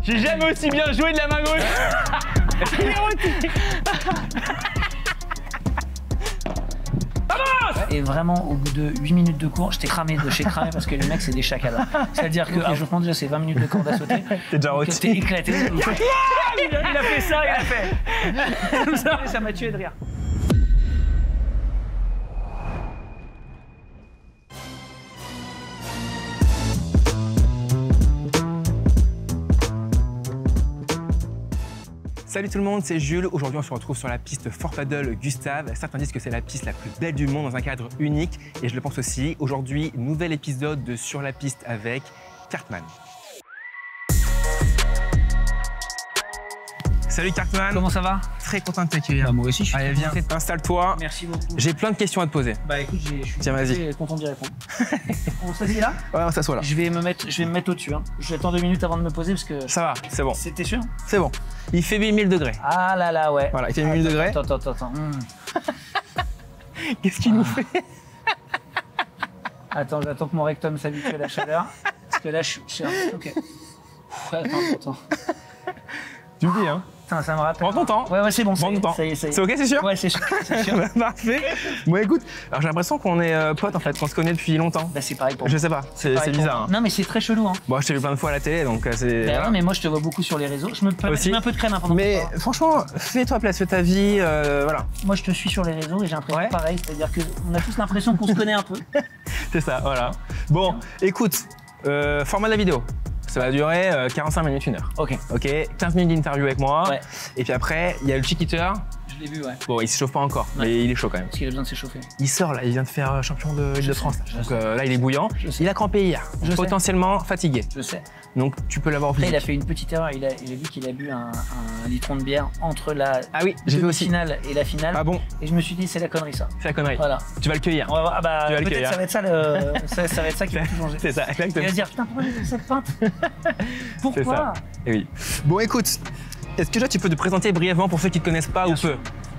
J'ai jamais aussi bien joué de la main gauche. Et vraiment, au bout de 8 minutes de cours, j'étais cramé de chez cramé parce que les mecs, c'est des chacals. C'est-à-dire que, je pense déjà, c'est 20 minutes de corde à sauter. T'es déjà rôti. T'es éclaté. Il a fait ça, il a fait. Ça m'a tué de rire. Salut tout le monde, c'est Jules. Aujourd'hui, on se retrouve sur la piste Fort Paddle Gustave. Certains disent que c'est la piste la plus belle du monde dans un cadre unique. Et je le pense aussi. Aujourd'hui, nouvel épisode de Sur la piste avec Cartman. Salut Cartman. Comment ça va? Très content de t'accueillir. Bah, moi aussi, je suis Allez, viens, installe-toi. Merci beaucoup. J'ai plein de questions à te poser. Bah écoute, je suis vas-y. content d'y répondre. On s'assied là? Ouais, on s'assoit là. Je vais me mettre au-dessus. Hein. J'attends 2 minutes avant de me poser parce que... Ça va, c'est bon. C'était sûr? C'est bon. Il fait 8000 degrés. Ah là là, ouais. Voilà, il fait 8000 degrés. Attends. Qu'est-ce qu'il nous fait? Attends, j'attends que mon rectum s'habitue à la chaleur. Parce que là, je suis... Ok. Attends. Tu me dis, hein? Putain, ça me rappelle. Prends ton temps. Ouais, c'est bon. Prends ton temps. Ça y est. C'est ok, c'est sûr? Ouais, c'est sûr. Parfait. Bon, écoute, alors j'ai l'impression qu'on est potes en fait, qu'on se connaît depuis longtemps. Bah, c'est pareil pour moi. Je sais pas, c'est bizarre. Hein. Non, mais c'est très chelou. Hein. Bon, je t'ai vu plein de fois à la télé, donc c'est. Bah, ouais, mais moi, je te vois beaucoup sur les réseaux. Je mets un peu de crème pendant. Mais franchement, fais-toi place, fais ta vie, voilà. Moi, je te suis sur les réseaux et j'ai l'impression pareil. C'est-à-dire qu'on a tous l'impression qu'on se connaît un peu. C'est ça, voilà. Bon, écoute, format de la vidéo. Ça va durer 45 minutes, 1 heure. Ok. 15 minutes d'interview avec moi. Ouais. Et puis après, il y a le Chiquiteur. Je l'ai vu, ouais. Bon, il se chauffe pas encore, mais il est chaud quand même. Parce qu'il a besoin de s'échauffer. Il sort là, il vient de faire champion de Île-de-France. Donc là, il est bouillant. Il a crampé hier. Potentiellement fatigué. Je sais. Donc tu peux l'avoir vu. Après, il a fait une petite erreur. Il a vu qu'il a bu un litron de bière entre la demi-finale et la finale. Ah bon? Et je me suis dit, c'est la connerie ça. C'est la connerie. Voilà. Tu vas le cueillir. On va voir. Ah bah, tu vas le peut-être cueillir. ça va être ça, ça va être ça qui va tout changer. C'est ça, exactement. Il va se dire, putain, pourquoi j'ai fait cette pinte? Pourquoi? Et oui. Bon, écoute, est-ce que là, tu peux te présenter brièvement pour ceux qui ne te connaissent pas ou peu?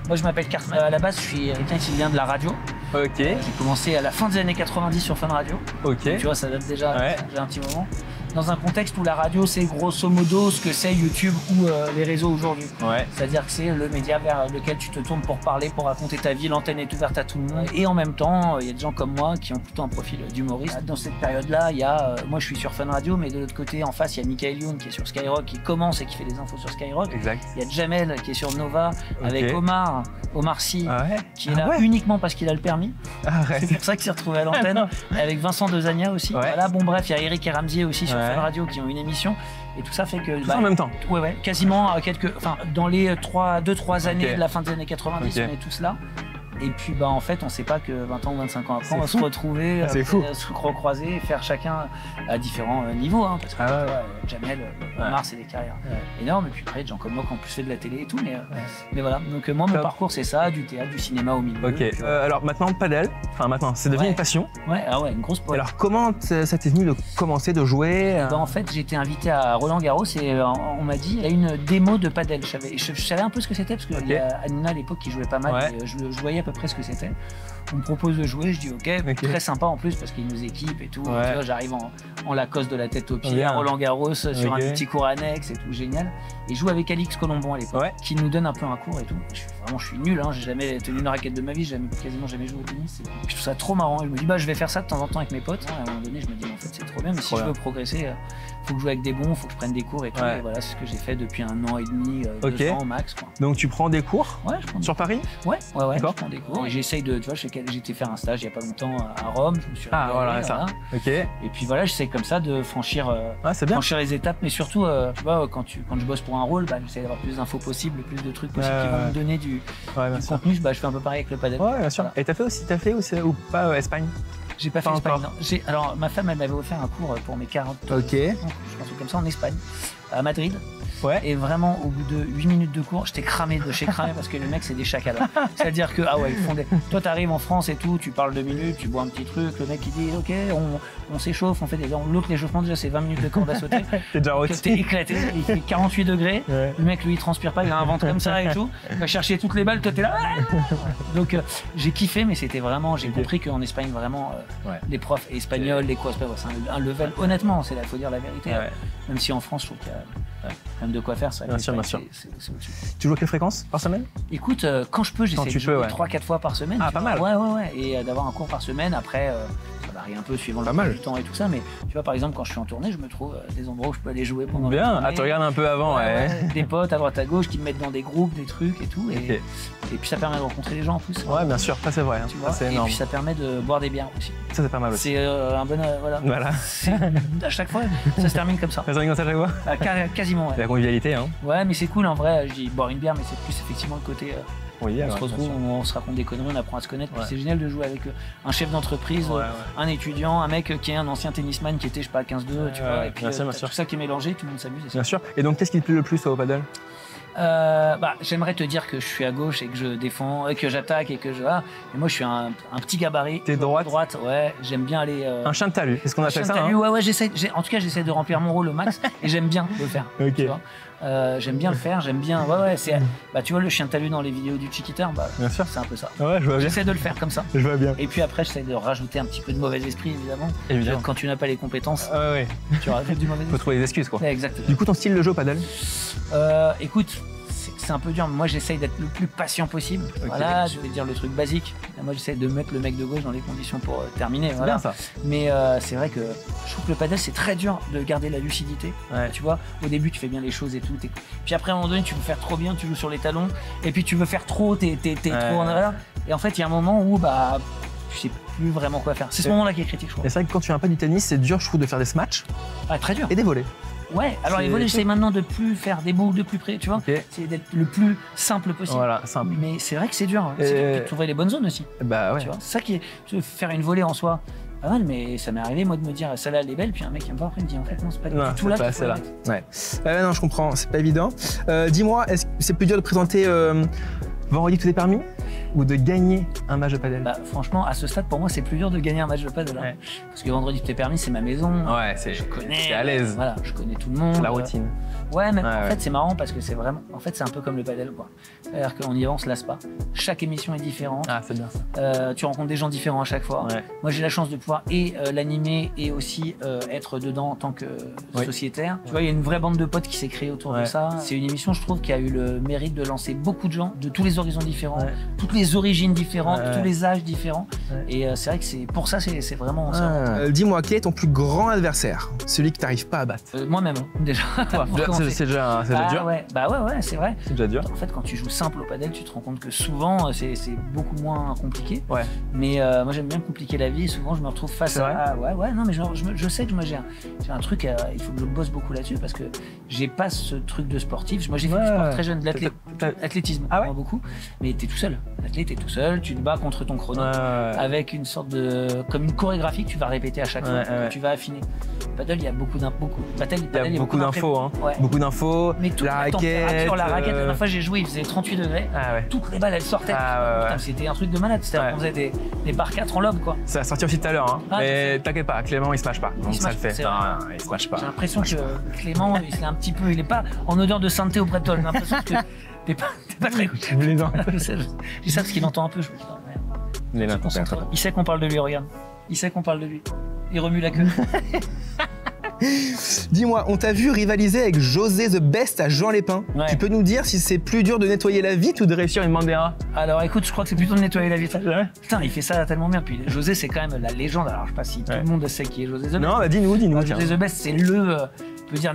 Moi, je m'appelle Cartman. À la base, je suis quelqu'un qui vient de la radio. Ok. J'ai commencé à la fin des années 90 sur Fun Radio. Ok. Donc, tu vois, ça date déjà un petit moment. Dans un contexte où la radio, c'est grosso modo ce que c'est YouTube ou les réseaux aujourd'hui. Ouais. C'est-à-dire que c'est le média vers lequel tu te tournes pour parler, pour raconter ta vie. L'antenne est ouverte à tout le monde. Et en même temps, il y a des gens comme moi qui ont plutôt un profil d'humoriste. Dans cette période-là, il y a, moi je suis sur Fun Radio, mais de l'autre côté, en face, il y a Michael Youn qui est sur Skyrock, qui commence et qui fait des infos sur Skyrock. Exact. Il y a Jamel qui est sur Nova, avec Omar Sy, qui est là uniquement parce qu'il a le permis. Arrête. C'est pour ça qu'il s'est retrouvé à l'antenne. Avec Vincent Dezania aussi. Voilà, bon bref, il y a Eric et Ramsey aussi sur Fun Radio qui ont une émission. Et tout ça fait que... Tout ça en même temps? Ouais, quasiment dans les 2-3 années de la fin des années 90, on est tous là. Et puis en fait, on sait pas que 20 ans ou 25 ans après, on va se retrouver, se recroiser, faire chacun à différents niveaux. Hein, parce que Jamel, Omar, c'est des carrières énormes. Et puis après, des gens comme moi qui ont plus fait de la télé et tout. Mais voilà, donc moi, mon parcours, c'est ça, du théâtre, du cinéma au milieu. Ok, alors maintenant, padel, c'est devenu une passion. Ouais, une grosse passion. Alors comment ça t'est venu de commencer de jouer? En fait, j'ai été invité à Roland Garros et on m'a dit, il y a une démo de padel. Je savais un peu ce que c'était parce que y a Anina à l'époque qui jouait pas mal. Et je voyais à peu près ce que c'était. On me propose de jouer, je dis ok, très sympa en plus parce qu'il nous équipe et tout. Tu vois, j'arrive en Lacoste de la tête aux pieds à Roland Garros sur un petit cours annexe et tout, génial. Et je joue avec Alix Colombon à l'époque, qui nous donne un peu un cours et tout. Je suis nul, hein, j'ai jamais tenu une raquette de ma vie, j'ai quasiment jamais joué au tennis. Je trouve ça trop marrant. Je me dis je vais faire ça de temps en temps avec mes potes. À un moment donné, je me dis en fait c'est trop bien, mais si je veux progresser, faut que je joue avec des bons, faut que je prenne des cours et tout. Et voilà, c'est ce que j'ai fait depuis 1 an et demi, 2 ans au max. Quoi. Donc tu prends des cours? Ouais, je prends sur Paris? Ouais, je prends des cours. Et j'essaye de, tu vois, j'ai été faire un stage il y a pas longtemps à Rome, je me suis voilà ça. Ok. Et puis voilà, j'essaye comme ça de franchir les étapes, mais surtout, tu vois, quand je bosse pour un rôle, j'essaie d'avoir plus d'infos possibles, plus de trucs possibles qui vont me donner du contenu. Je fais un peu pareil avec le padel. Ouais, bien sûr. Et t'as fait aussi ou pas Espagne? J'ai pas fait Espagne, non. Alors, ma femme, elle m'avait offert un cours pour mes 40 ans. Ok. Je pense comme ça en Espagne, à Madrid. Et vraiment, au bout de 8 minutes de cours, j'étais cramé de chez cramé parce que les mecs, c'est des chacals. C'est-à-dire que, ils font des... Toi, t'arrives en France et tout, tu parles 2 minutes, tu bois un petit truc, le mec, il dit, ok, on s'échauffe, on fait des... L'autre, l'échauffement, déjà, c'est 20 minutes de corde à sauter. T'es déjà rôti. T'es éclaté, il fait 48 degrés. Le mec, lui, il transpire pas, il a un ventre comme ça et tout. Il va chercher toutes les balles, toi, t'es là. Donc, j'ai kiffé, mais c'était vraiment... J'ai compris qu'en Espagne, vraiment, les profs espagnols, les quoi, c'est un level... Honnêtement, il faut dire la vérité. Même si en France, je trouve qu'il y a quand même de quoi faire, ça. Bien sûr. Tu joues à quelle fréquence par semaine? Écoute, quand je peux, j'essaie de jouer 3-4 fois par semaine. Ah, pas mal. Ouais. Et d'avoir un cours par semaine. Après, ça varie un peu suivant le temps et tout ça. Mais tu vois, par exemple, quand je suis en tournée, je me trouve des endroits où je peux aller jouer pendant la tournée. Ah, tu regardes un peu avant, des potes à droite à gauche qui me mettent dans des groupes, des trucs et tout. Et puis ça permet de rencontrer les gens en plus. Ouais, bien sûr, ça c'est vrai. Tu vois, c'est énorme. Et puis ça permet de boire des bières aussi. Ça c'est pas mal aussi. C'est un bon. Voilà. À chaque fois, ça se termine comme ça. Ça se termine comme ça à chaque fois Quasiment, ouais. C'est la convivialité, hein. Ouais, mais c'est cool en vrai. Je dis boire une bière, mais c'est plus effectivement le côté. On se retrouve, on se raconte des conneries, on apprend à se connaître. C'est génial de jouer avec un chef d'entreprise, un étudiant, un mec qui est un ancien tennisman qui était, je sais pas, 15-2, tu vois. Et puis tout ça qui est mélangé, tout le monde s'amuse. Bien sûr. Et donc, qu'est-ce qui te plaît le plus au paddle? J'aimerais te dire que je suis à gauche et que je défends, que j'attaque et que je. Mais moi, je suis un petit gabarit. T'es droite. Ouais. J'aime bien aller. Un chien de talus. Est-ce qu'on appelle ça? Ouais. En tout cas, j'essaie de remplir mon rôle au max et j'aime bien le faire. Ok. Tu vois. J'aime bien le faire, j'aime bien. Ouais. Tu vois le chien de talus dans les vidéos du Chiquita, bien sûr. c'est un peu ça. Ouais, je vois bien. J'essaie de le faire comme ça. Je vois bien. Et puis après, j'essaie de rajouter un petit peu de mauvais esprit, évidemment. Quand tu n'as pas les compétences, tu rajoutes du mauvais esprit. Faut trouver des excuses, quoi. Exactement. Du coup, ton style de jeu au paddle? Écoute. C'est un peu dur, mais moi j'essaye d'être le plus patient possible. Okay. Voilà, je vais dire le truc basique. Moi j'essaie de mettre le mec de gauche dans les conditions pour terminer. C'est bien ça. Mais c'est vrai que je trouve que le paddle c'est très dur de garder la lucidité. Tu vois, au début tu fais bien les choses et tout. Puis après à un moment donné tu veux faire trop bien, tu joues sur les talons. Et puis tu veux faire trop, t'es trop en arrière. Et en fait il y a un moment où tu sais plus vraiment quoi faire. C'est ce moment-là qui est critique, je trouve. Et c'est vrai que quand tu viens pas du tennis, c'est dur, je trouve, de faire des smatchs. Très dur. Et des volets. Ouais, alors les volets, j'essaie maintenant de plus faire des boucles de plus près, tu vois. C'est d'être le plus simple possible. Voilà, simple. Mais c'est vrai que c'est dur. C'est dur de trouver les bonnes zones aussi. Bah ouais. Tu vois, c'est ça qui est. Faire une volée en soi, pas mal, mais ça m'est arrivé, moi, de me dire, celle-là, elle est belle, puis un mec qui me voit après, il me dit, en fait, non, c'est pas du tout là. C'est là. Ouais. Non, je comprends, c'est pas évident. Dis-moi, est-ce que c'est plus dur de présenter Vendredi tout est permis ou de gagner un match de padel? Franchement, à ce stade, pour moi, c'est plus dur de gagner un match de padel. Parce que Vendredi tout est permis, c'est ma maison. Ouais, je connais. C'est à l'aise. Voilà, je connais tout le monde. C'est la routine. Ouais, mais en fait, c'est marrant parce que c'est vraiment. En fait, c'est un peu comme le padel, quoi. C'est-à-dire qu'on y va, on se lasse pas. Chaque émission est différente. Ah, c'est bien ça. Tu rencontres des gens différents à chaque fois. Moi, j'ai la chance de pouvoir l'animer et aussi être dedans en tant que sociétaire. Tu vois, il y a une vraie bande de potes qui s'est créée autour de ça. C'est une émission, je trouve, qui a eu le mérite de lancer beaucoup de gens de tous les horizons différents, toutes les origines différentes, tous les âges différents. Et c'est vrai que c'est pour ça, c'est vraiment. Dis-moi, quel est ton plus grand adversaire? Celui que tu n'arrives pas à battre? Moi-même, déjà. C'est déjà dur. Ouais, c'est vrai. C'est déjà dur. En fait, quand tu joues simple au padel, tu te rends compte que souvent, c'est beaucoup moins compliqué. Ouais. Mais moi, j'aime bien compliquer la vie. Et souvent, je me retrouve face à. Non, mais je sais que moi, j'ai un truc. Il faut que je bosse beaucoup là-dessus parce que j'ai pas ce truc de sportif. Moi, j'ai fait du sport très jeune, de l'athlétisme, beaucoup. Mais t'es tout seul. L'athlète, t'es tout seul. Tu te bats contre ton chrono avec une sorte de, comme une chorégraphie que tu vas répéter à chaque fois, que tu vas affiner. Padel, il y a beaucoup d'infos. Il y a beaucoup d'infos, hein. Beaucoup d'infos. Mais toute la raquette, la dernière fois j'ai joué, il faisait 38 degrés. Toutes les balles elles sortaient. C'était un truc de malade. On faisait des par 4 en lobe, quoi. Ça va sortir aussi tout à l'heure, hein. Mais t'inquiète pas, Clément il se mâche pas. Donc ça le fait. Il se mâche pas. J'ai l'impression que Clément, il est un petit peu, il est pas en odeur de sainteté au bretol. J'ai l'impression que t'es pas très good. Je dis ça parce qu'il entend un peu. Il sait qu'on parle de lui, regarde. Il sait qu'on parle de lui. Il remue la queue. Dis-moi, on t'a vu rivaliser avec José The Best à Jean Lépin. Tu peux nous dire si c'est plus dur de nettoyer la vitre ou de réussir une Bandera? Alors écoute, je crois que c'est plutôt de nettoyer la vitre. Putain, il fait ça tellement bien. Puis José, c'est quand même la légende. Alors je sais pas si tout le monde sait qui est José The Best. Non, dis-nous. José The Best, c'est le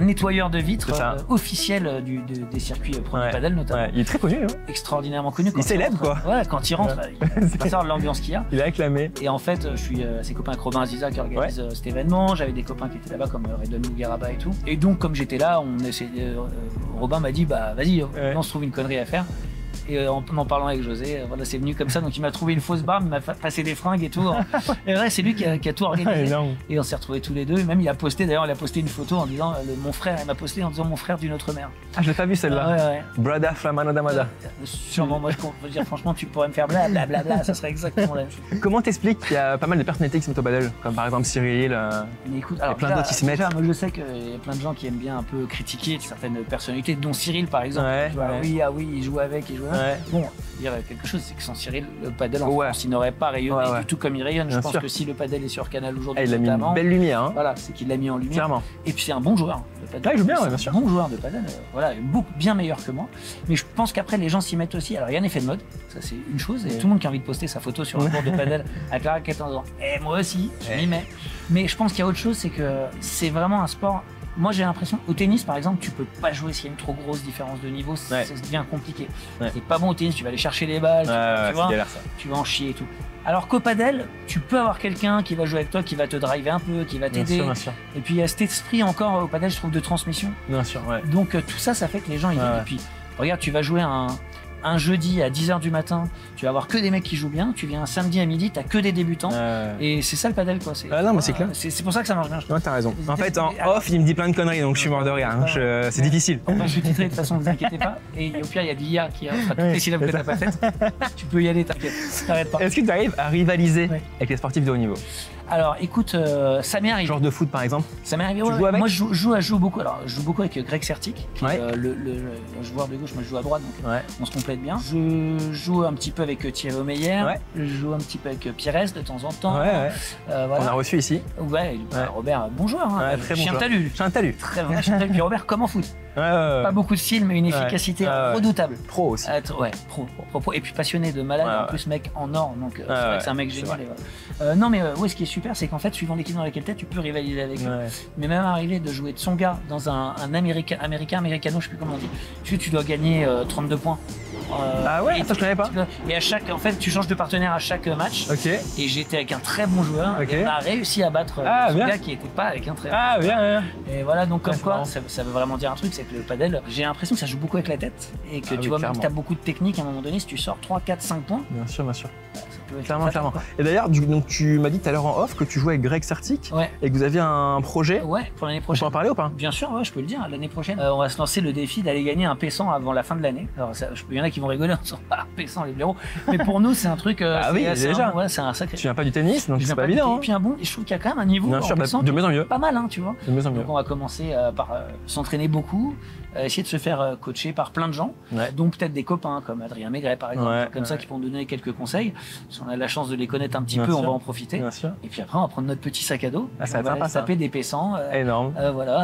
nettoyeur de vitres officiel des circuits pro du padel notamment. Il est très connu, hein. Extraordinairement connu. Il célèbre, quoi. Ouais, quand il rentre, il passe de l'ambiance qu'il y a. Il est acclamé. Et en fait, je suis ses copains avec Robin Aziza qui organise cet événement. J'avais des copains qui étaient là-bas comme Redon Mugaraba et tout. Et donc, comme j'étais là, Robin m'a dit, vas-y, on se trouve une connerie à faire. Et en parlant avec José, voilà, c'est venu comme ça. Donc il m'a trouvé une fausse barbe, il m'a passé des fringues et tout. Et ouais, c'est lui qui a tout organisé. Et on s'est retrouvés tous les deux. Même il a posté une photo en disant mon frère. Il m'a posté en disant mon frère d'une autre mère. Ah, je l'ai pas vu celle-là. Ouais. Brada Flamano Damada. Sûrement, moi je peux dire franchement, tu pourrais me faire blablabla, ça serait exactement la même chose. Comment t'expliques qu'il y a pas mal de personnalités qui se mettent au padel, comme par exemple Cyril, mais écoute, et plein d'autres qui se mettent. Moi je sais qu'il y a plein de gens qui aiment bien un peu critiquer certaines personnalités, dont Cyril par exemple. Oui, il joue avec, il joue avec. Bon, dire quelque chose, c'est que sans Cyril, le padel en France, il n'aurait pas rayonné du tout comme il rayonne. Je pense que si le padel est sur Canal aujourd'hui, il a mis une belle lumière. Voilà, c'est qu'il l'a mis en lumière. Clairement. Et puis c'est un bon joueur. de padel. Il joue bien, bien sûr. Bon joueur de padel, voilà, bien meilleur que moi. Mais je pense qu'après, les gens s'y mettent aussi. Alors, il y a un effet de mode, ça c'est une chose. Et tout le monde qui a envie de poster sa photo sur un cours de padel avec la raquette en disant « moi aussi, je m'y mets ». Mais je pense qu'il y a autre chose, c'est que c'est vraiment un sport. Moi, j'ai l'impression, au tennis, par exemple, tu peux pas jouer s'il y a une trop grosse différence de niveau, ça devient compliqué. C'est pas bon au tennis, tu vas aller chercher les balles, tu vois, tu vas en chier et tout. Alors qu'au padel, tu peux avoir quelqu'un qui va jouer avec toi, qui va te driver un peu, qui va t'aider. Et puis il y a cet esprit encore au padel, je trouve, de transmission. Bien sûr, Donc tout ça, ça fait que les gens, ils viennent. Et puis, regarde, tu vas jouer un jeudi à 10h du matin, tu vas avoir que des mecs qui jouent bien, tu viens un samedi à midi, t'as que des débutants, et c'est ça le padel, quoi. Non, mais c'est clair. C'est pour ça que ça marche bien. Non, t'as raison. En fait, en off, il me dit plein de conneries, donc je suis mort de rire. C'est difficile. Enfin, je suis titré, de toute façon, ne vous inquiétez pas. Et au pire, il y a l'IA qui fera toutes les syllabes que t'as pas faites. Tu peux y aller, t'inquiète. T'arrêtes pas. Est-ce que tu arrives à rivaliser avec les sportifs de haut niveau? Alors écoute, ça m'est arrivé. Genre de foot par exemple? Ça m'est arrivé, tu joues avec? Moi je joue beaucoup. Alors je joue beaucoup avec Greg Sertic, qui est le joueur de gauche, moi je joue à droite, donc on se complète bien. Je joue un petit peu avec Thierry Omeyer, je joue un petit peu avec Pires de temps en temps. Voilà. On a reçu ici. Robert, bon joueur, hein. Très bon chien joueur. Talus. Très vrai chien talus. Puis Robert comme en foot. Pas beaucoup de style, mais une efficacité redoutable. Pro aussi. Pro. Et puis passionné de malade, en plus mec en or, donc c'est vrai que c'est un mec génial. Non mais ce qui est super, c'est qu'en fait, suivant l'équipe dans laquelle t'es, tu peux rivaliser avec eux. Mais même arrivé de jouer de son gars dans un américano, je sais plus comment on dit, tu dois gagner 32 points. Ça je connais pas. Et en fait, tu changes de partenaire à chaque match. Et j'étais avec un très bon joueur. Et on a réussi à battre son gars qui était pas avec un très bon joueur. Et voilà, donc comme quoi, ça veut vraiment dire un truc, c'est que le padel, j'ai l'impression que ça joue beaucoup avec la tête. Et que tu vois, même si t'as beaucoup de technique, à un moment donné, si tu sors 3, 4, 5 points. Bien sûr. Clairement. Et d'ailleurs, donc tu m'as dit tout à l'heure en off que tu jouais avec Greg Sertic et que vous aviez un projet. Pour l'année prochaine. On peut en parler ou pas? Bien sûr, je peux le dire. L'année prochaine, on va se lancer le défi d'aller gagner un P100 avant la fin de l'année. Alors, il y en a qui vont rigoler en disant P100 les blaireaux. Mais pour nous, c'est un truc. Déjà. C'est un sacré. Tu viens pas du tennis, donc c'est pas évident. Et puis je trouve qu'il y a quand même un niveau. Bien sûr, de mieux en mieux. Pas mal, tu vois. De mieux en mieux. Donc on va commencer par s'entraîner beaucoup, essayer de se faire coacher par plein de gens, donc peut-être des copains comme Adrien Maigret par exemple, comme ça qui vont nous donner quelques conseils. Si on a la chance de les connaître un petit peu, on va en profiter. Et puis après, on va prendre notre petit sac à dos. Ça va pas taper des P100. Énorme.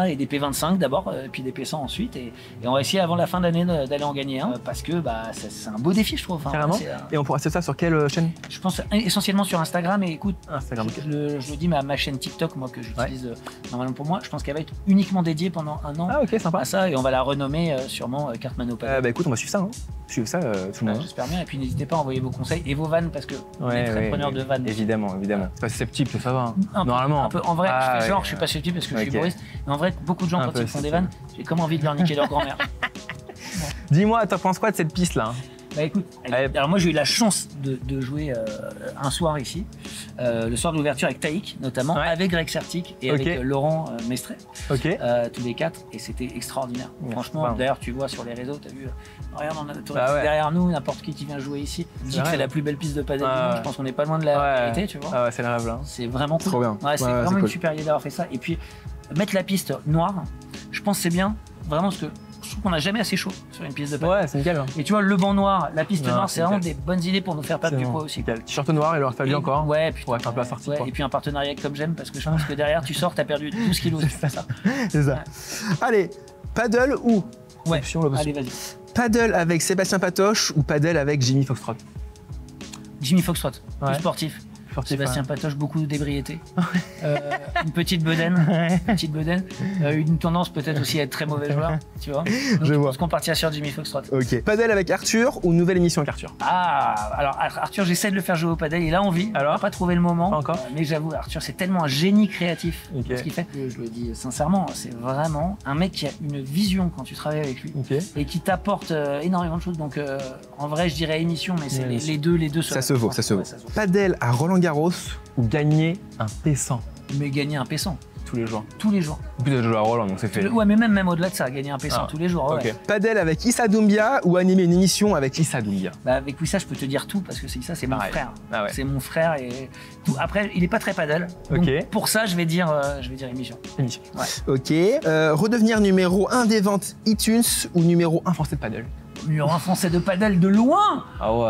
Et des P25 d'abord, puis des P100 ensuite. Et on va essayer avant la fin d'année d'aller en gagner un, parce que c'est un beau défi, je trouve. Carrément. Et on pourra faire ça sur quelle chaîne? Je pense essentiellement sur Instagram. Et écoute, je le dis, ma chaîne TikTok, moi que j'utilise normalement pour moi, je pense qu'elle va être uniquement dédiée pendant un an à ça, et on va la renommer sûrement Cartman au padel. Écoute, on va suivre ça. Suivre ça, tout le monde. J'espère bien. Et puis n'hésitez pas à envoyer vos conseils et vos vannes, parce que on est très preneurs de vannes. Évidemment. C'est pas susceptible, ça va. Normalement. Un peu. En vrai, je fais genre, je suis pas susceptible parce que je suis humoriste. Mais en vrai, beaucoup de gens, quand ils font des vannes, j'ai comme envie de leur niquer leur grand-mère. Dis-moi, t'en penses quoi de cette piste-là? Écoute, alors moi j'ai eu la chance de jouer un soir ici, le soir de l'ouverture avec Taïk notamment, avec Greg Sertic et avec Laurent Mestret, tous les quatre, et c'était extraordinaire. Franchement, d'ailleurs tu vois sur les réseaux, t'as vu, regarde, on a derrière nous n'importe qui vient jouer ici, dit que c'est la plus belle piste de padel du monde. Je pense qu'on n'est pas loin de la vérité, tu vois. C'est le rêve là. C'est vraiment cool. Trop bien. C'est vraiment une super idée d'avoir fait ça. Et puis mettre la piste noire, je pense que c'est bien, vraiment, parce que je trouve qu'on n'a jamais assez chaud sur une piste de padel. C'est nickel. Et tu vois, le banc noir, la piste noire, c'est vraiment des bonnes idées pour nous faire perdre du poids aussi. T-shirt noir, il aura fallu encore. Pour être un peu assorti. Et puis un partenariat comme j'aime, parce que je pense que derrière, tu sors, t'as perdu 12 kilos. C'est ça. C'est ça. Allez, paddle ou allez, vas-y. Paddle avec Sébastien Patoche ou paddle avec Jimmy Foxtrot? Jimmy Foxtrot, plus sportif. Sébastien Patoche, beaucoup d'ébriété, une petite bedaine, une tendance peut-être aussi à être très mauvais joueur, tu vois. Donc, je pense qu'on partira sur Jimmy Foxtrot. Paddle avec Arthur ou nouvelle émission avec Arthur? Alors Arthur, j'essaie de le faire jouer au paddle, il a envie. Alors, on n'a pas trouvé le moment. Pas encore. Mais j'avoue, Arthur, c'est tellement un génie créatif ce qu'il fait. Je le dis sincèrement, c'est vraiment un mec qui a une vision quand tu travailles avec lui et qui t'apporte énormément de choses. Donc en vrai, je dirais émission, mais c'est les deux. Ça se vaut. Paddle à Roland-Garros ou gagner un P100? Mais gagner un P100. Tous les jours. Tous les jours. Plus de jouer à Roland, donc c'est fait. Ouais, mais même au-delà de ça, gagner un P100 tous les jours. Paddle avec Issa Doumbia ou animer une émission avec Issa Doumbia? Avec Issa, je peux te dire tout, parce que Issa, c'est mon frère. C'est mon frère et tout. Après, il est pas très paddle. Donc pour ça, je vais dire émission. Redevenir numéro 1 des ventes iTunes ou numéro 1 français de paddle? Numéro 1 français de paddle de loin.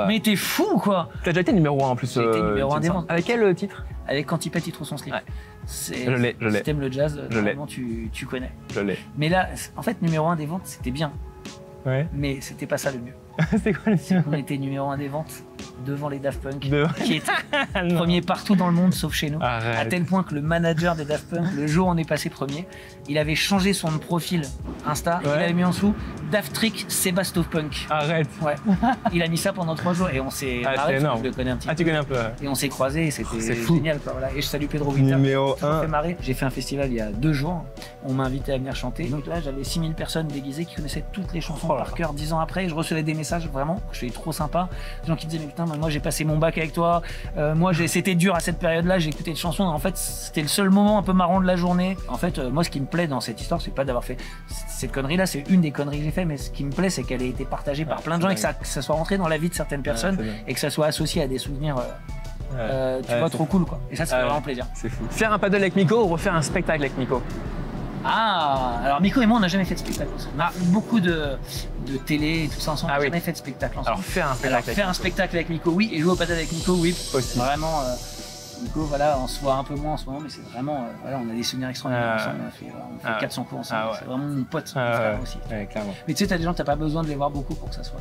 Mais t'es fou, quoi. T'as déjà été numéro 1 en plus. J'ai été numéro 1 des ventes. Avec quel titre? avec quand il pète, il trouve son slip. Ouais. Je l'ai. Si t'aimes le jazz, normalement tu connais. Je l'ai. Mais là, en fait, numéro 1 des ventes, c'était bien. Ouais. Mais c'était pas ça le mieux. C'est quoi le mieux? On était numéro 1 des ventes devant les Daft Punk, qui étaient premiers partout dans le monde sauf chez nous. Arrête. À tel point que le manager des Daft Punk, le jour où on est passé premier, il avait changé son profil Insta, il avait mis en dessous Daft Trick Sebastopunk. Arrête. Ouais. Il a mis ça pendant 3 jours et on s'est c'est énorme. Je le connais un petit peu. Tu connais un peu. Et on s'est croisés et c'était fou. génial quoi, voilà. Et je salue Pedro Winter. Numéro Ça m'a 1. fait marrer. J'ai fait un festival il y a 2 jours. On m'a invité à venir chanter. Donc là, j'avais 6000 personnes déguisées qui connaissaient toutes les chansons par cœur 10 ans après. Et je recevais des messages vraiment, je suis trop sympa. Des gens qui disaient mais putain, moi j'ai passé mon bac avec toi. Moi c'était dur à cette période-là. J'ai écouté des chansons. En fait, c'était le seul moment un peu marrant de la journée. En fait, moi ce qui me plaît dans cette histoire, c'est pas d'avoir fait cette connerie-là. C'est une des conneries que j'ai fait, mais ce qui me plaît, c'est qu'elle ait été partagée par plein de gens et que ça soit rentré dans la vie de certaines personnes et que ça soit associé à des souvenirs. Tu vois, trop cool quoi. Et ça fait vraiment plaisir. C'est fou. Faire un paddle avec Miko ou refaire un spectacle avec Miko? Ah, alors Miko et moi on n'a jamais fait de spectacle ensemble. On a beaucoup de télé et tout ça ensemble, on n'a jamais fait de spectacle ensemble. Alors faire un spectacle, faire un spectacle avec Miko, oui, et jouer au paddle avec Miko, oui. Aussi. Vraiment, Miko, voilà, on se voit un peu moins en ce moment, mais c'est vraiment, voilà, on a des souvenirs extraordinaires ensemble. On fait 400 coups ensemble. C'est vraiment mon pote, mon frère aussi. Ouais, clairement. Mais tu sais, t'as des gens, t'as pas besoin de les voir beaucoup pour que ça soit.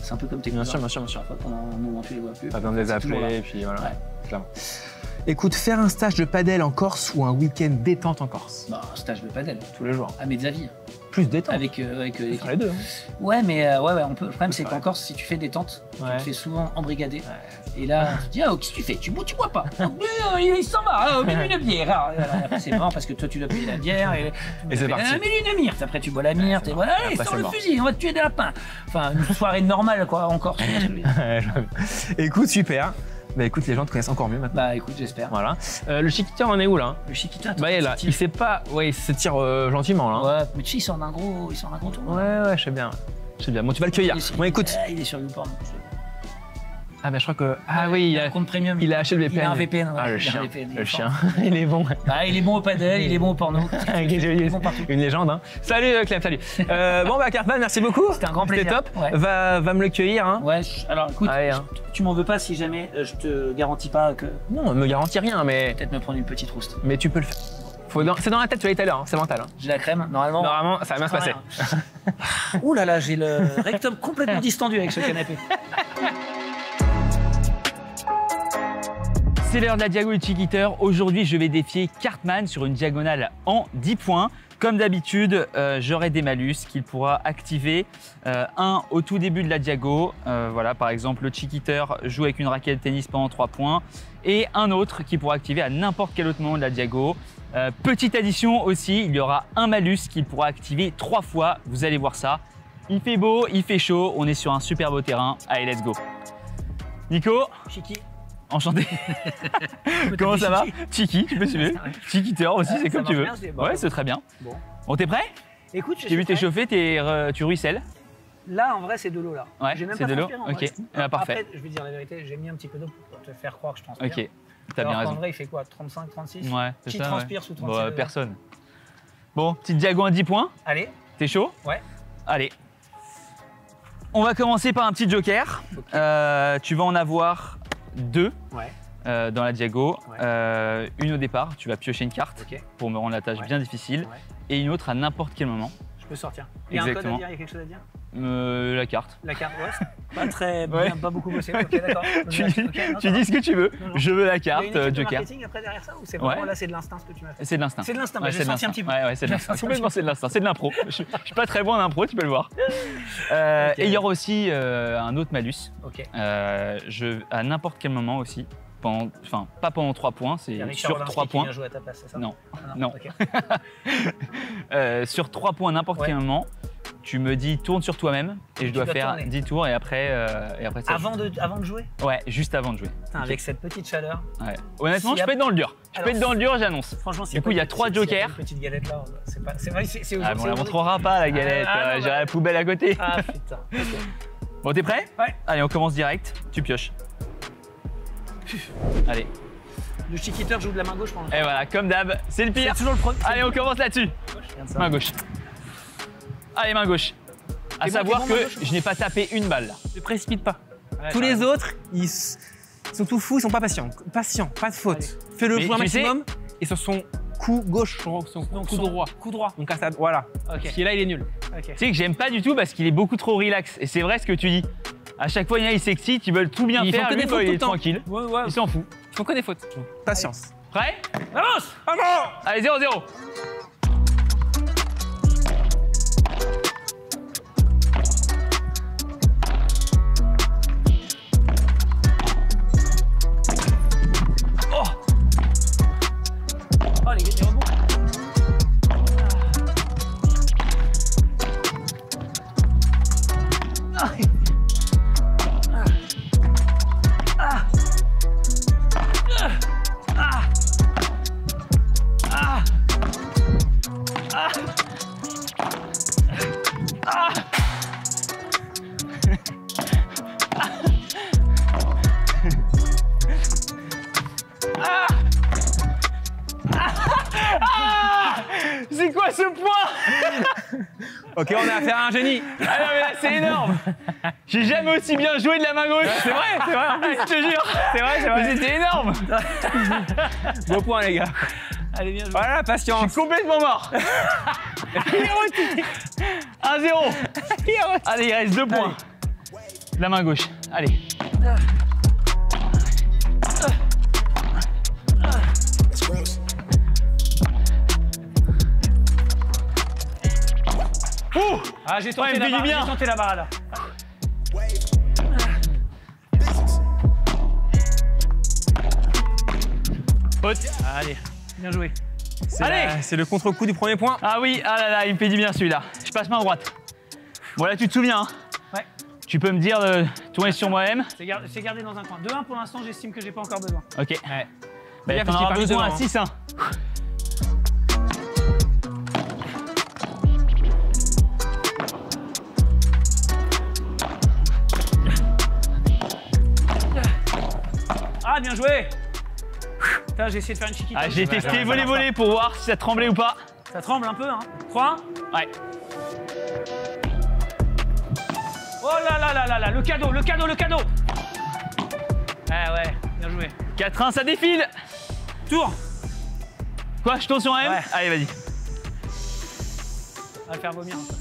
C'est un peu comme tes cousins. Bien sûr. Parfois, pendant un moment, tu les vois plus. Pas besoin de les appeler, et puis voilà. Clairement. Écoute, faire un stage de padel en Corse ou un week-end détente en Corse? Bah, un stage de padel. Tous les jours. À mes avis. Plus détente. Avec faire les deux. Hein. Ouais, mais on peut. Le problème, c'est qu'en Corse, si tu fais détente, tu te fais souvent embrigader. Et là, tu te dis, qu'est-ce que tu fais? Tu bois pas. Il s'en va, mets-lui une bière. Après, c'est marrant parce que toi, tu dois payer la bière. Et c'est parti. Mets-lui une myrte. Après, tu bois la myrte. Et voilà, allez, sors le fusil, on va te tuer des lapins. Enfin, une soirée normale, quoi, en Corse. Écoute, super. Bah écoute, les gens te connaissent encore mieux maintenant. Bah écoute, j'espère. Voilà. Le chiquiteur en est où là? Le chiquiteur, bah il est là. Il sait pas. Ouais, il s'étire gentiment là. Ouais, mais tu sais, il sort d'un gros tour. Ouais, je sais bien. Bon, tu vas le cueillir. Bon, écoute. Il est sur YouPorn. Ah bah je crois que. Ah oui, il a un compte premium. Il a acheté le VPN. Il a un VPN. Ah le chien. Le chien. Il est bon. Bah il est bon au padel, il est bon au porno. Une légende. Hein. Salut Clem, salut. Bon bah Cartman, merci beaucoup. C'était un grand plaisir. C'était top. Ouais. Va me le cueillir. Hein. Ouais. Alors écoute, tu m'en veux pas si jamais je te garantis pas que. Non, me garantis rien, mais. Peut-être me prendre une petite rouste. Mais tu peux le faire. C'est dans la tête, tu l'as dit tout à l'heure, c'est mental. Hein. J'ai la crème, normalement ça va bien se passer. Ouh là là, j'ai le rectum complètement distendu avec ce canapé. C'est l'heure de la Diago du Chiquiteur. Aujourd'hui, je vais défier Cartman sur une diagonale en 10 points. Comme d'habitude, j'aurai des malus qu'il pourra activer. Un au tout début de la Diago. Voilà, par exemple, le Chiquiteur joue avec une raquette de tennis pendant 3 points. Et un autre qui pourra activer à n'importe quel autre moment de la Diago. Petite addition aussi, il y aura un malus qu'il pourra activer 3 fois. Vous allez voir ça. Il fait beau, il fait chaud. On est sur un super beau terrain. Allez, let's go. Nico. Chiki. Enchanté. Comment ça va? Chiki, tu peux suivre. Chiquiteur aussi, c'est comme tu veux. Ouais, c'est très bien. Bon, t'es prêt? Écoute, j'ai vu t'échauffer, tu ruisselles. Là, en vrai, c'est de l'eau là. Ouais, c'est de l'eau. Ok, parfait. Après, je vais dire la vérité, j'ai mis un petit peu d'eau pour te faire croire que je transpire. Ok, t'as bien raison. En vrai, il fait quoi? 35, 36? Ouais, c'est ça. Qui transpire sous 36? Bon, personne. Bon, petite diago à 10 points. Allez. T'es chaud? Ouais. Allez. On va commencer par un petit joker. Tu vas en avoir 2 dans la diago. Une au départ, tu vas piocher une carte pour me rendre la tâche bien difficile. Et une autre à n'importe quel moment. Je peux sortir. Il y a un code à dire, il y a quelque chose à dire? La carte. La carte, pas très bien, pas beaucoup bossé. Ok, d'accord. Tu dis ce que tu veux. Je veux la carte, joker. Il y a une marketing après derrière ça ou c'est vraiment là, c'est de l'instinct ce que tu m'as fait? C'est de l'instinct. C'est de l'instinct, j'ai senti un petit peu. Ouais, c'est de l'instinct. Complètement, c'est de l'instinct. C'est de l'impro. Je suis pas très bon en impro, tu peux le voir. Et il y aura aussi un autre malus. À n'importe quel moment aussi. Enfin, pas pendant 3 points, c'est sur 3 points. Jouer à ta place, c'est ça? Non. Sur 3 points, n'importe quel moment, tu me dis tourne sur toi-même et je dois faire 10 tours et après c'est avant de jouer? Ouais, juste avant de jouer. Putain, avec cette petite chaleur. Ouais. Honnêtement, je peux être dans le dur. J'annonce. Franchement, du coup, il y a 3 jokers. Une petite galette là, c'est vrai, c'est on la montrera pas la galette, j'ai la poubelle à côté. Ah putain. Bon, t'es prêt? Ouais. Allez, on commence direct. Tu pioches. Allez. Le chiquiteur joue de la main gauche pendant. Et voilà, comme d'hab, c'est le pire. C'est toujours le premier. Allez, on commence là-dessus. Main gauche. Allez, main gauche. À savoir que je n'ai pas tapé une balle là. Ne précipite pas. Tous les autres, Ils sont tout fous, ils sont pas patients. Patients, pas de faute. Fais-le pour un maximum. Et sur son coup gauche, son coup droit. Coup droit. Donc à ça, voilà. Okay. Qui est là, il est nul. Tu sais que j'aime pas du tout parce qu'il est beaucoup trop relax. Et c'est vrai ce que tu dis. À chaque fois, il s'excite, ils veulent tout bien faire. Lui, il est tranquille. Ouais. Il s'en fout. Ils font que des fautes. Patience. Prêt? Avance! Allez, 0-0. Les rebonds. C'est quoi ce point? Ok, on a affaire à un génie. Ah non, mais là, c'est énorme. J'ai jamais aussi bien joué de la main gauche. C'est vrai, c'est vrai. Je te jure. C'est vrai. Mais c'était énorme. Beau point, les gars. Allez, bien joué. Voilà, Je patience. suis complètement mort. 1-0. Allez, il reste 2 points. De la main gauche. Allez. Ouh! Ah, j'ai tenté la barre. Faute. Allez, bien joué. C'est le contre-coup du premier point. Ah oui, ah là là, il me fait du bien celui-là. Je passe main droite. Bon là, tu te souviens, hein? Ouais. Tu peux me dire de tourner sur moi-même. C'est gardé dans un coin. 2-1 pour l'instant, j'estime que j'ai pas encore besoin. Ok. Ouais. Bah, Bien, t'en parce qu'il auras part besoin à devant, 6-1. Ah, bien joué. Putain, j'ai essayé de faire une chiquita. Ah, j'ai testé voler pour voir si ça tremblait ou pas. Ça tremble un peu, hein. 3. Ouais. Oh là, le cadeau. Ah ouais, bien joué. 4-1, ça défile. Tour. Quoi, je tourne sur moi-même? Ouais. Allez, vas-y. On va le faire vomir un peu.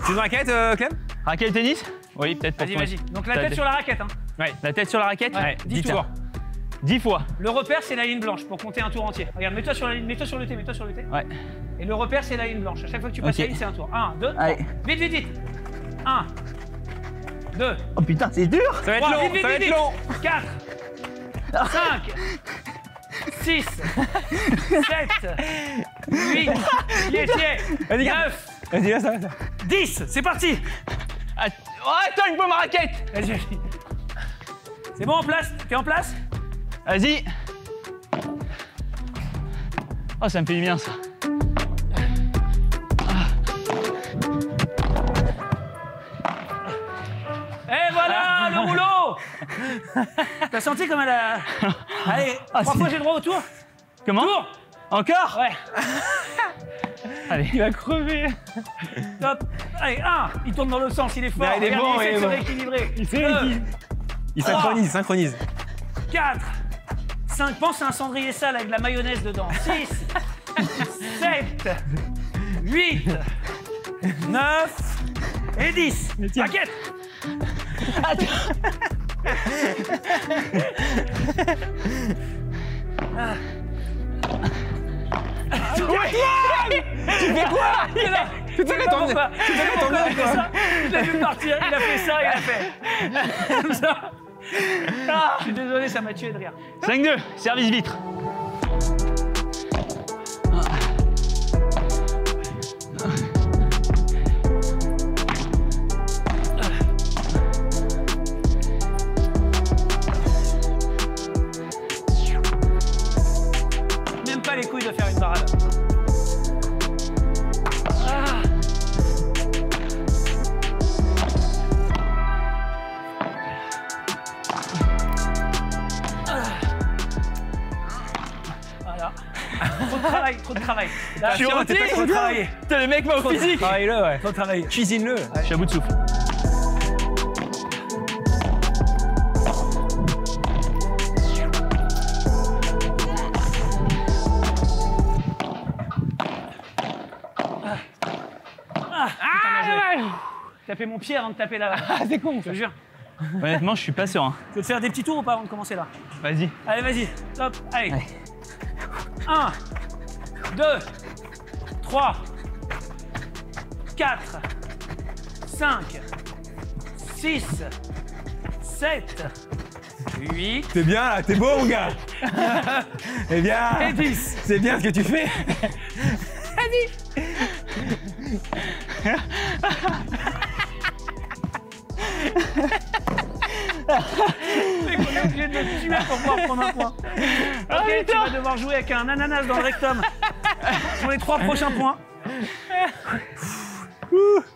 C'est une raquette, Clem? Raquette tennis? Oui, peut-être. Vas-y. Donc la tête sur la raquette, hein. Ouais. La tête sur la raquette? Ouais. 10 tours. 10 fois. Le repère, c'est la ligne blanche pour compter un tour entier. Regarde, mets-toi sur le T. Ouais. Et le repère, c'est la ligne blanche. À chaque fois que tu passes la ligne, c'est un tour. 1, 2, 3. Allez. Vite. 1, 2, Oh putain, c'est dur. Ça va être 3, long, vite, ça va être long. 4, 5, 6, 7, 8, Vas-y, 9, Vas-y, là, ça va. 10. C'est parti. Attends, une fois ma raquette. Vas-y. C'est bon en place? T'es en place? Vas-y. Oh, ça me fait du bien, ça. Et voilà le rouleau. T'as senti comme elle a... Allez, 3 fois j'ai le droit au tour. Comment? Tour. Encore? Ouais. Allez. Il va crever. Top. Allez, 1. Il tourne dans l'autre sens, il est fort. Là, il est bon, il essaie de se bon. rééquilibrer. Il synchronise. 4, 5, pense à un cendrier sale avec de la mayonnaise dedans. 6, 7, 8, 9 et 10. Raquette. Tu fais quoi? Je l'ai vu partir, il a fait ça, il a fait. Comme ça. Je suis désolé, ça m'a tué de rire. 5-2, service vitre. Même pas les couilles de faire une parade. Voilà. Trop de travail. Là, Je suis t'as roté, trop travaillé. Putain, le mec m'a au physique. Travaille-le, ouais. Trop travaillé. Cuisine-le. Je suis à bout de souffle. taper mon pied avant de taper la... Ah, c'est con, je te jure. Honnêtement, je suis pas serein. Tu veux te faire des petits tours ou pas avant de commencer là? Vas-y. Allez, vas-y. Top. Allez. 1, 2, 3, 4, 5, 6, 7, 8. T'es bien là, t'es beau mon gars. Eh bien, et 10. C'est bien ce que tu fais. Vas-y. Mec, on est obligé de le tuer pour pouvoir prendre un point. Ok, tu vas devoir jouer avec un ananas dans le rectum pour les 3 prochains points.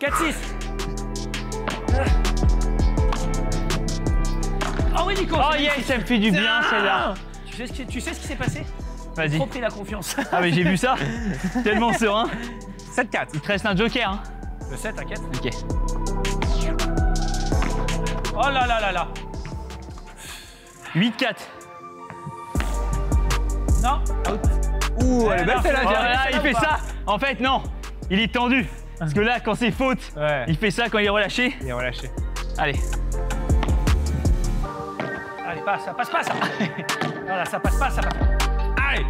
4-6. Oh oui, Nico. Oh yes, ça me fait du bien celle-là. Tu sais ce qui s'est passé? Vas-y. Trop pris la confiance. Ah mais j'ai vu ça. Tellement serein. 7-4. Il te reste un joker. Hein. Le 7, t'inquiète. Ok. Oh là là là là. 8-4. Non. Ouh, elle est belle non, celle-là. Oh Jerry. là, il fait ça. En fait, non. Il est tendu. Parce que là, quand c'est faute, Ouais. il fait ça quand il est relâché. Il est relâché. Allez. Allez, passe, ça passe pas ça. Voilà, ça passe pas, ça passe. Allez.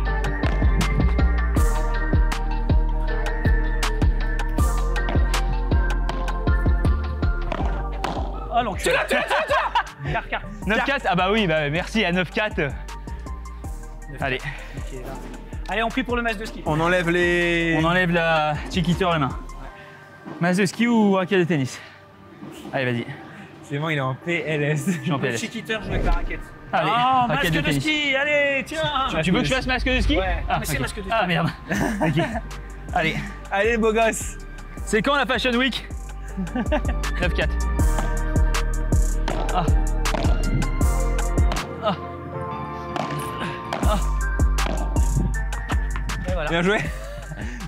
Oh l'enculé. Tu l'as. Car. 9-4. Ah bah oui, bah merci à 9-4. Allez. Ok, là. Allez, on prie pour le match de ski. On enlève les... On enlève la chiquiteur les mains. Masse de ski ou raquette de tennis? Allez, vas-y. C'est bon, il est en PLS. Je suis en Le PLS. chiquiteur joue avec la raquette. Allez, Oh, masque raquette de, de tennis. ski. Allez, tiens. Tu veux que je fasse masque de ski? Ouais, Ah, mais c'est ok. masque de ski. Ah merde. Ok. Allez. Allez, beau gosse. C'est quand la Fashion Week? 9-4. Ah. Ah. Ah. Et voilà. Bien joué.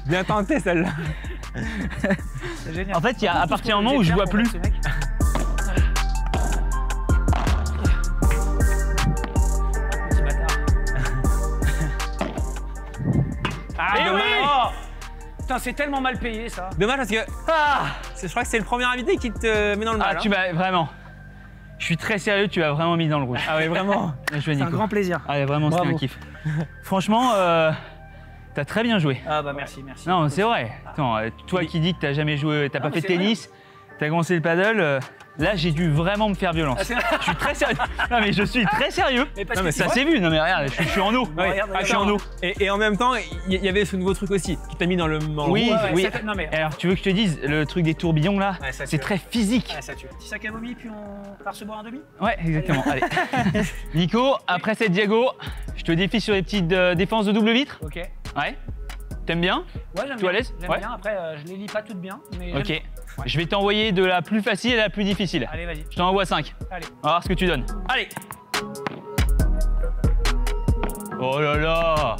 Bien tenté celle-là. C'est génial. En fait, il y a à partir du moment où je vois plus. Petit bâtard. Ah, Eh dommage. oui. Oh. Putain, c'est tellement mal payé ça. Dommage parce que Ah, je crois que c'est le premier invité qui te met dans le mal. tu m'as vraiment. Je suis très sérieux, tu m'as vraiment mis dans le rouge. Ah oui, vraiment. Bien joué, C'est un Nico. grand plaisir. Allez, vraiment, c'était Bravo. un kiff. Franchement, t'as très bien joué. Ah bah merci. Non, c'est vrai. Attends, toi qui dis que t'as jamais joué, t'as pas mais fait de c'est vrai. tennis, t'as commencé le paddle, là j'ai dû vraiment me faire violence. Ah, c'est- Je suis très sérieux. Non mais je suis très sérieux. Mais parce Non, que mais tu Ça vois- s'est vu. Non mais regarde, je suis en eau. Ouais, regarde, Ah, je suis en eau. Et en même temps, il y avait ce nouveau truc aussi qui t'a mis dans le Oui, rouge. oui. Non mais. Alors tu veux que je te dise, le truc des tourbillons là, Ouais, ça c'est tue. très physique. Ah, ça tue. Petit sac à vomi puis on part se boire un demi. Ouais, exactement. Allez. Nico, après cette Diago, je te défie sur les petites défenses de double vitre. Ok. Ouais. T'aimes bien? Ouais, j'aime Toi à bien. l'aise? J'aime Ouais. bien. Après, je les lis pas toutes bien, mais. Ok. j'aime- Ouais. Je vais t'envoyer de la plus facile à la plus difficile. Allez, vas-y. Je t'en envoie 5. Allez. On va voir ce que tu donnes. Allez. Oh là là.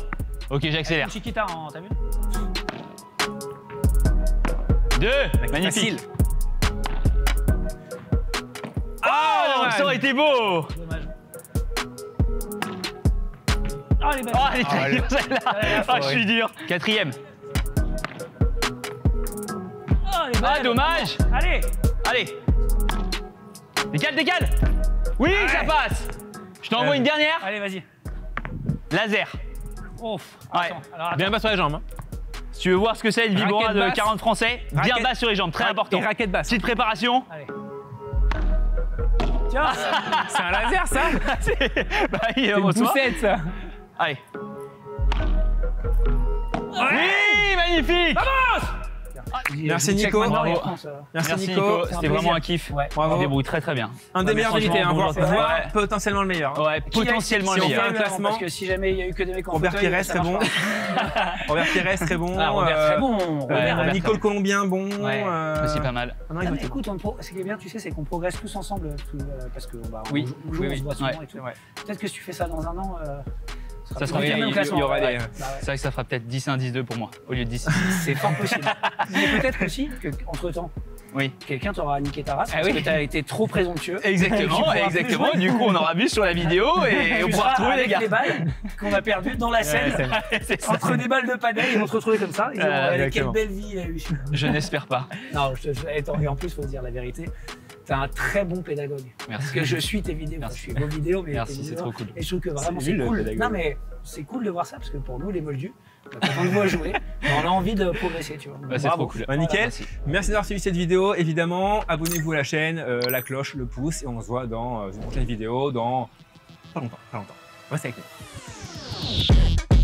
Ok, j'accélère. Une Chiquita, t'as vu? 2. Mec, Magnifique. facile. Oh, dommage. ça aurait été beau. Dommage. Oh, les belles. Oh, elle est très dure celle-là. Ouais, Oh, je suis dur. 4e. Oh, les Ah, belles. dommage. Allez. Allez. Décale, décale. Oui, ça passe. Je t'envoie une dernière. Allez, vas-y. Laser. Ouf. Ouais. Attends. Alors, Bien bas sur les jambes. Hein. Si tu veux voir ce que c'est, le vibora Raquette de basse. 40 français, bien Raquette- bas sur les jambes, très important. Et raquette basse. Petite préparation. Allez. Tiens. C'est un laser ça. Bah, il C'est une reçoit. poussette ça. Allez. Oui, magnifique. Merci, Check Nico. maintenant, Bravo. et France, Merci, Merci Nico. Nico, c'est un c'était vraiment plaisir. un kiff. Ouais. Bravo. On débrouille très très bien. Un des meilleurs invités, hein, franchement, voire ouais. potentiellement le meilleur. Ouais, potentiellement si le on fait meilleur. un classement. Parce que si jamais il y a eu que des mecs en Robert fauteuil, Pires, ça très bon. marche Robert Pires, très bon. pas. Ah, Robert, très bon. Robert, Robert, Nicole Colombien, bon. Ouais. C'est pas mal. non, Ah, il mais était bon. écoute, ce qui est bien, tu sais, c'est qu'on progresse tous ensemble, parce que bah, Oui. on joue, Oui, on oui. se voit souvent Ouais. et tout. Ouais. Peut-être que si tu fais ça dans un an, Ça sera plus bien, le même il y classement. aura des- Ouais. Bah ouais. C'est vrai que ça fera peut-être 10-1, 10-2 pour moi, au lieu de 10. C'est fort possible. Mais peut-être aussi qu'entre temps, quelqu'un t'aura niqué ta race parce que t'as été trop présomptueux. Exactement. Du coup, on aura vu sur la vidéo et on pourra retrouver les gars. Les balles qu'on a perdues dans la scène, entre des balles de padel, ils vont se retrouver comme ça. Ils diront, quelle belle vie il a eu. Je n'espère pas. Non, et en plus, il faut dire la vérité. T'es un très bon pédagogue. Merci. Parce que je suis tes vidéos. Je suis vos vidéos, mais merci, c'est trop cool. Et je trouve que vraiment c'est cool. Non, mais c'est cool de voir ça parce que pour nous, les moldus, quand on le voit jouer, on a envie de progresser, tu vois. C'est trop cool. Nickel. Merci d'avoir suivi cette vidéo. Évidemment, abonnez-vous à la chaîne, la cloche, le pouce, et on se voit dans une prochaine vidéo dans pas longtemps. Restez avec nous.